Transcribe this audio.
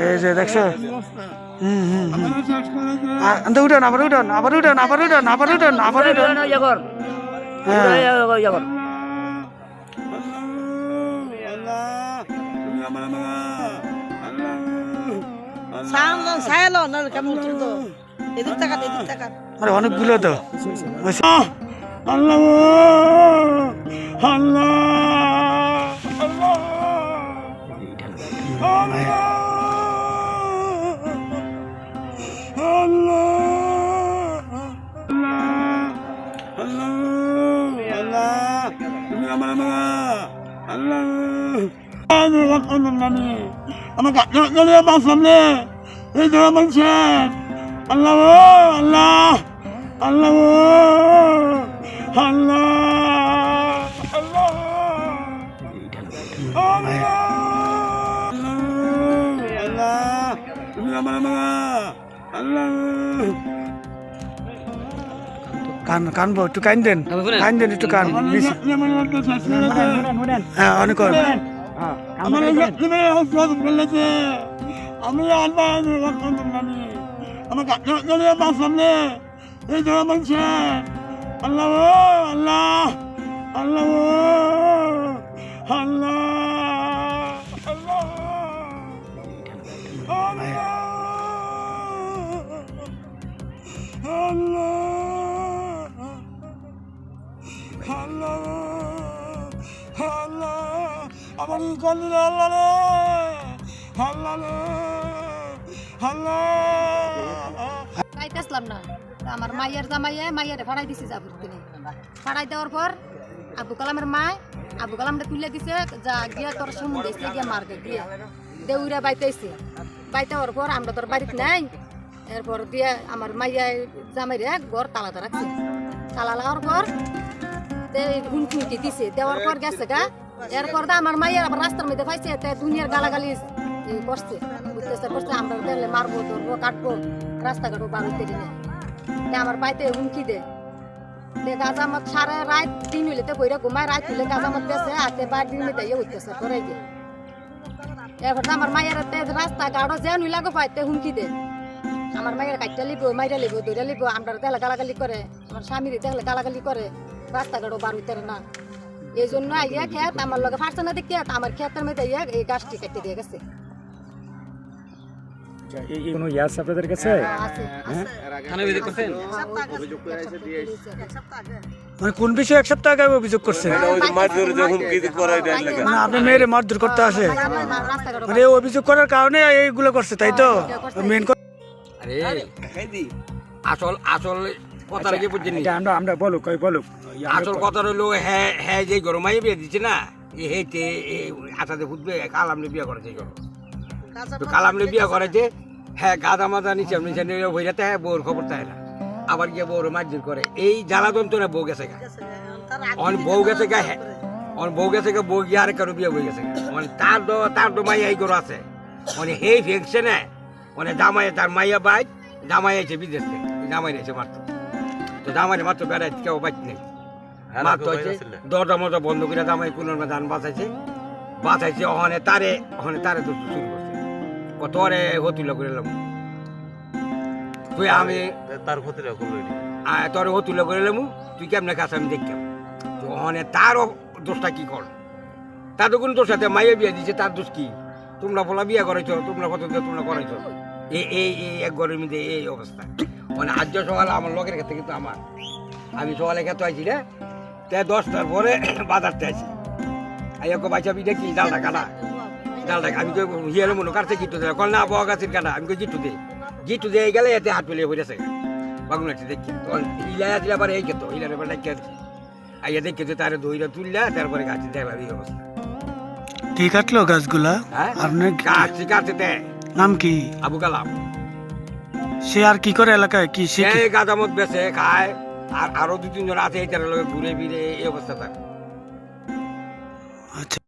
এই যে দেখছো উঠেন আবার উঠেন আবার উঠেন আবার উঠেন আবার উঠেন আবার উঠেন অনেকগুলো তো আল্লাহ আল্লাহ আমার সামনে এই ধরা মানুষের আল্লাহ আল্লাহ আল্লাহ আল্লাহ কান কানবো একটু কান দেন একটু কান হ্যাঁ অনেক আমার সামনে এই ধরা মানুষের আল্লাহ আল্লাহ আল্লাহ আল্লাহ আমার গলি আল্লাহ চাইতেছিলাম না আমার মাইয়ার মাইয়ারে ফাড়াই দিছে যাবুর দিনে ফাড়াই দেওয়ার পর আবু কালামের আবু কালামটা তুলে দিছে যা গিয়া তোর সমুদ্রে গিয়া মারবে গিয়া দেউরা বাইতেছে বাইতে হওয়ার পর আমরা তোর বাড়িতে নাই এরপর দিয়ে আমার মাইয়া জামাইরে ঘর তালা রাখছে তালা লাগার পর হুমকি দিছে দেওয়ার পর গেছে গা এরপর আমার মাইয়ার আবার রাস্তার মধ্যে পাইছে দুনিয়ার গালাগালি করছে করছে আমরা দেখলে মারবো ধরবো কাটবো রাস্তাঘাটও বাড়িতে দিনে আমার পাইতে হুমকি দে গাজামত সারা রাত দিন হইলে তো বইরা ঘুমায় রাত হইলে গাজামত বেছে হাতে বার দিন দিয়ে উঠতেছে করে গিয়ে এরপর আমার মায়ের রাস্তাঘাটও যেন হইলাগো পাইতে হুমকি দে আমার মায়ের কাটটা লিব মাইরা লিব দৌড়া লিব আমরা দেখলে গালাগালি করে আমার স্বামীর দেখলে গালাগালি করে রাস্তাঘাটও বার হইতে না এই জন্য আইয়া খেত আমার লগে ফারছে না দেখতে আমার ক্ষেতের মধ্যে আইয়া এই গাছটি কেটে দিয়ে গেছে কোনো ইয়াস আপনাদের কাছে মানে কোন বিষয়ে এক সপ্তাহ আগে অভিযোগ করছে আপনার মেয়ের মারধর করতে আসে মানে অভিযোগ করার কারণে এইগুলো করছে তাই তো মেন আসল আসল কথা কি বুঝছেন আমরা বলুক আসল কথা রইলো হ্যাঁ হ্যাঁ যে গরমাই বিয়ে দিচ্ছে না হেঁটে আসাতে ফুটবে কালামনে বিয়ে করেছে তো কালামনে বিয়ে করেছে হ্যাঁ গাদা মাজা নিচে ভৈরাতে হ্যাঁ বউর খবর তাই না আবার গিয়ে বউর মারধর করে এই জ্বালা যন্ত্রণা বউ গেছে গা বউ গেছে গা হ্যাঁ বউ গেছে গা বউ গিয়ে আরেক কারো বিয়ে হয়ে গেছে মানে তার তো মাইয়া এই করে আছে মানে হেই ফেঁকছে না মানে জামাইয়ে তার মাইয়া বাইক জামাই আছে বিদেশ থেকে জামাই এসে মারতো তো জামাই মাত্র বেড়াই কেউ বাইক নেই মারতো হয়েছে দরজা মজা বন্ধ করে জামাই কোনো ধান বাঁচাইছে ওখানে তারে তো শুরু করছে তোরে হতুলা করে এলাম তুই আমি তার হতুলা করলো তোরে হতুলা করে এলাম তুই কেমনে কাছে আমি দেখলাম তো ওখানে তারও দোষটা কি কর তার তো কোনো দোষ আছে মাইয়া বিয়ে দিচ্ছে তার দোষ কি তোমরা বলা বিয়ে করেছো তোমরা কত তোমরা করেছো এই এক ঘরের মধ্যে এই অবস্থা মানে আজ সকালে আমার লোকের ক্ষেত্রে কিন্তু আমি সকালে খেতে আইছি রে 10টার পরে বাজারতে আছি আইয়া বাচ্চা বিটা কি ডালটা কাটা আমি হিয়ালে মনে কাটছে গিট্টু দেয় কল না বয়া গাছের কাটা আমি গিট্টু দিয়ে গেলে এতে হাত পেলে হয়ে গেছে বাগুনাটি দেখি তখন ইলাইয়া দিলে আবার এই খেতো ইলার এবার ডাকিয়ে দিচ্ছি আইয়া দেখে তো তার দইটা তুললা তারপরে গাছে দেখলাম এই অবস্থা কি কাটলো গাছগুলা আপনার কাটছে নাম কি আবু কালাম সে আর কি করে এলাকায় কি সে গাঁদামত বেছে খায় আর আরো 2-3 জন আছে এটার লগে ঘুরে ফিরে এই অবস্থা থাকে আচ্ছা